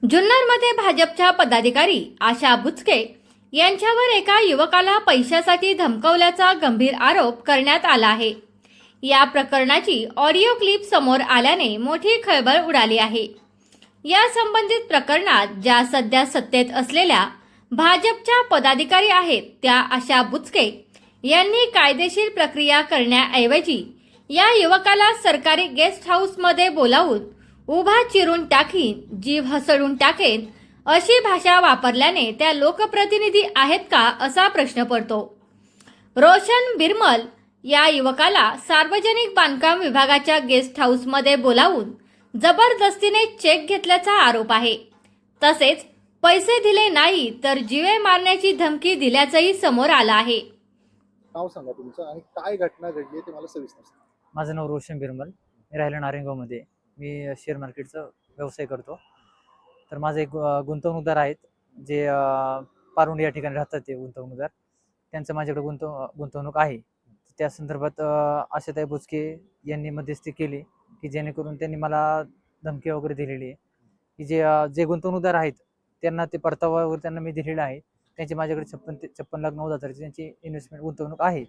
जुन्नरमध्ये भाजपच्या पदाधिकारी आशा बुचके यांच्यावर एका युवकाला पैशासाठी धमकावल्याचा गंभीर आरोप करण्यात आला आहे। या प्रकरणाची ऑडिओ क्लिप समोर आल्याने मोठी खळबळ उडाली आहे। या संबंधित प्रकरणात ज्या सध्या सत्तेत असलेल्या भाजपच्या पदाधिकारी आहेत त्या आशा बुचके यांनी कायदेशीर प्रक्रिया करण्याऐवजी या युवकाला सरकारी गेस्ट हाऊसमध्ये बोलावून उभा चिरून टाकीन, जीव हसडून टाकेन अशी भाषा वापरल्याने त्या लोकप्रतिनिधी आहेत का असा प्रश्न पडतो। रोशन बिरमल या युवकाला सार्वजनिक बांधकाम विभागाच्या गेस्ट हाऊसमध्ये बोलावून जबरदस्तीने चेक घेतल्याचा आरोप आहे। तसेच पैसे दिले नाही तर जीवे मारण्याची धमकी दिल्याचंही समोर आलं आहे। नाव सांगा तुमचं आणि काय घटना घडली ते मला सविस्तर सांगा। माझं नाव रोशन बिरमल, मी राहिलो नारायणगावमध्ये। मी शेअर मार्केटचा व्यवसाय करतो। तर माझे एक गुंतवणूकदार आहेत जे पारुंड या ठिकाणी राहतात। ते गुंतवणूकदार त्यांचं माझ्याकडे गुंतवणूक आहे। त्या संदर्भात आशाताई बुचके यांनी मध्यस्थी केली की जेणेकरून त्यांनी मला धमकी वगैरे दिलेली आहे की जे गुंतवणूकदार आहेत त्यांना ते परतावा वगैरे त्यांना मी दिलेला आहे। त्यांची माझ्याकडे 56 लाख 90 हजाराची त्यांची इन्व्हेस्टमेंट गुंतवणूक आहे।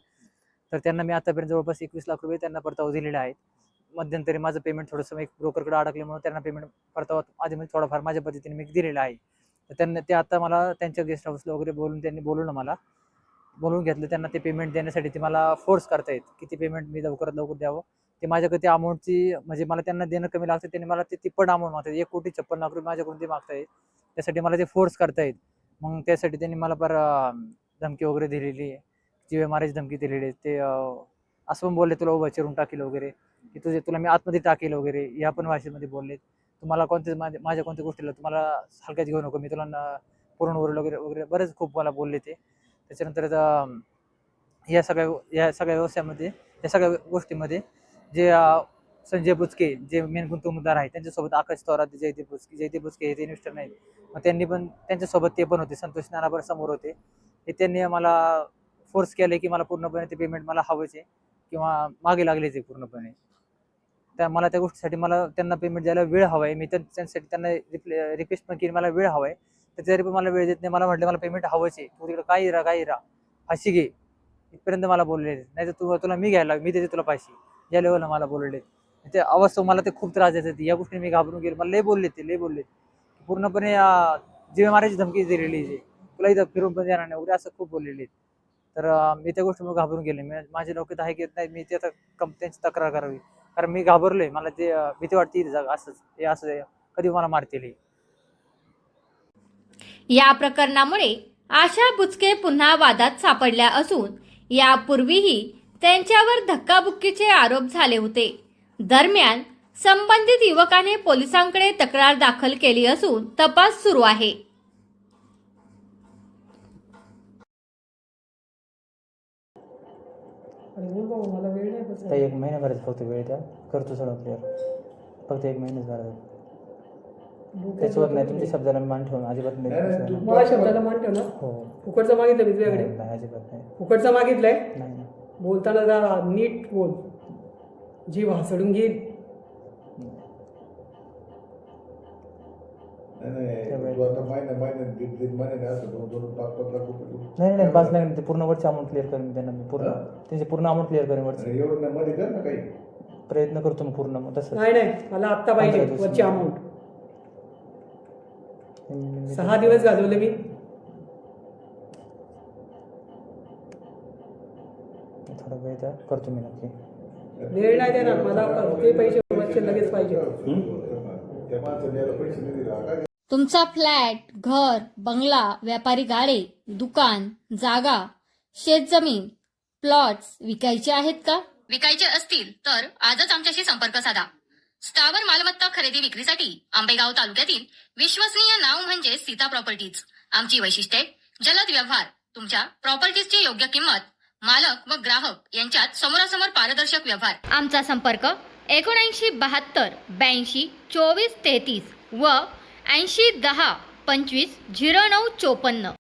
तर त्यांना मी आतापर्यंत जवळपास 21 लाख रुपये त्यांना परतावा दिलेला आहे। मध्यंतरी माझं पेमेंट थोडंसं एक ब्रोकरकडे अडकल्यामुळे त्यांना पेमेंट परतावा आधी मी थोडाफार माझ्या पद्धतीने मी दिलेला आहे। तर त्यांना ते आता मला त्यांच्या गेस्ट हाऊसला वगैरे त्यांनी बोलवलं, मला बोलवून घेतलं। त्यांना ते पेमेंट देण्यासाठी ते मला फोर्स करतायत की ते पेमेंट मी लवकरात लवकर द्यावं। ते माझ्याकडे ते अमाऊंटची म्हणजे मला त्यांना देणं कमी लागतं, त्यांनी मला ते तिप्पट अमाऊंट मागतात। 1,56,00,000 रुपये माझ्याकडून ते मागतायत, त्यासाठी मला ते फोर्स करतायत। मग त्यासाठी त्यांनी मला धमकी वगैरे दिलेली आहे, जीवे मारायची धमकी दिलेली आहे। ते असं पण बोलले तुला उभं चिरून टाकेल वगैरे, की तुला मी आतमध्ये टाकेल वगैरे, या पण भाषेमध्ये बोलले। तुम्हाला माझ्या कोणत्या गोष्टीला तुम्हाला हलक्यात घेऊ नको, मी तुला पूर्ण ओरल वगैरे वगैरे बरेच खूप मला बोलले ते। त्याच्यानंतर या सगळ्या व्यवसायामध्ये, या सगळ्या गोष्टीमध्ये जे संजय बुचके जे मेन गुंतवणूकदार आहेत त्यांच्यासोबत आकाश थोरात, जयदीप बुचके हे ते इन्व्हेस्टर नाहीत, मग त्यांनी पण त्यांच्यासोबत ते पण होते, संतोष नानाबर समोर होते। हे त्यांनी मला फोर्स केले की मला पूर्णपणे ते पेमेंट मला हवंच आहे किंवा मागे लागलेच आहे पूर्णपणे। मला त्या गोष्टीसाठी मला त्यांना पेमेंट द्यायला वेळ हवा आहे। मी त्यांच्यासाठी त्यांना रिक्वेस्ट पण केली, मला वेळ हवा आहे। तर तरी पण मला वेळ देत नाही। मला म्हटलं मला पेमेंट हवंच आहे, तू तिकडे काही राहा फाशी घे, इथपर्यंत मला बोलले। नाही तर तुला मी मी देते तुला फाशी, या लेवलला मला बोलले। ते अवस्था मला ते खूप त्रास देत होती। या गोष्टी मी घाबरून गेलो, मला लय बोलले पूर्णपणे जीवे मारायची धमकी दिलेली आहे, तुला इथं फिरून पण देणार नाही वगैरे असं खूप बोललेले। तर मी त्या गोष्टीमुळे घाबरून गेले। माझ्या डोक्यात आहे की नाही मी ते आता त्यांची तक्रार करावी, कारण मी घाबरलोय। मला ते भीती वाटते जागा असं कधी मला मारतील। या प्रकरणामुळे आशा बुचके पुन्हा वादात सापडल्या असून यापूर्वीही त्यांच्यावर धक्काबुक्कीचे आरोप झाले होते। दरम्यान संबंधित युवकाने पोलिसांकडे तक्रार दाखल केली असून तपास सुरू आहे। एक महिन्याभरात फक्त वेळ द्या, करतो सगळं क्लिअर। फक्त 1 महिनाच भरायचा, त्याच्यावर नाही तुमच्या शब्दाला मान ठेवून अजिबात नाही। मला शब्दाला मान ठेव ना। हो, फुकटचा मागितलं मी तुझ्याकडे? नाही अजिबात नाही। फुकटचा मागितलंय? नाही। बोलताना जरा नीट बोल, जीव हसडून घेईल। नाही 5 लाख ते पूर्ण वरची अमाऊंट क्लिअर करेन त्यांना मी, पूर्ण त्यांची पूर्ण अमाऊंट क्लिअर करेन वरची। प्रयत्न करतो मी पूर्ण। मग तसं नाही मला आत्ता पाहिजे वरची अमाऊंट। 6 दिवस घालवले मी। थोडा वेळ द्या, करतो मी नक्की। वेळ नाही देणार मला, ते पैसे वरचे लगेच पाहिजे। तुमचा फ्लॅट, घर, बंगला, व्यापारी गाडे, दुकान, जागा, शेतजमीन, प्लॉट्स विकायचे आहेत का? विकायचे असतील तर आजच आमच्याशी संपर्क साधा। स्थावर मालमत्ता खरेदी विक्रीसाठी आंबेगाव तालुक्यातील विश्वसनीय नाव म्हणजे सीता प्रॉपर्टीज। आमची वैशिष्ट्ये: जलद व्यवहार, तुमच्या प्रॉपर्टीजची योग्य किंमत, मालक व ग्राहक यांच्यात समोरासमोर पारदर्शक व्यवहार। आमचा संपर्क 7972 82 24 33 व 80 10 25 09 54।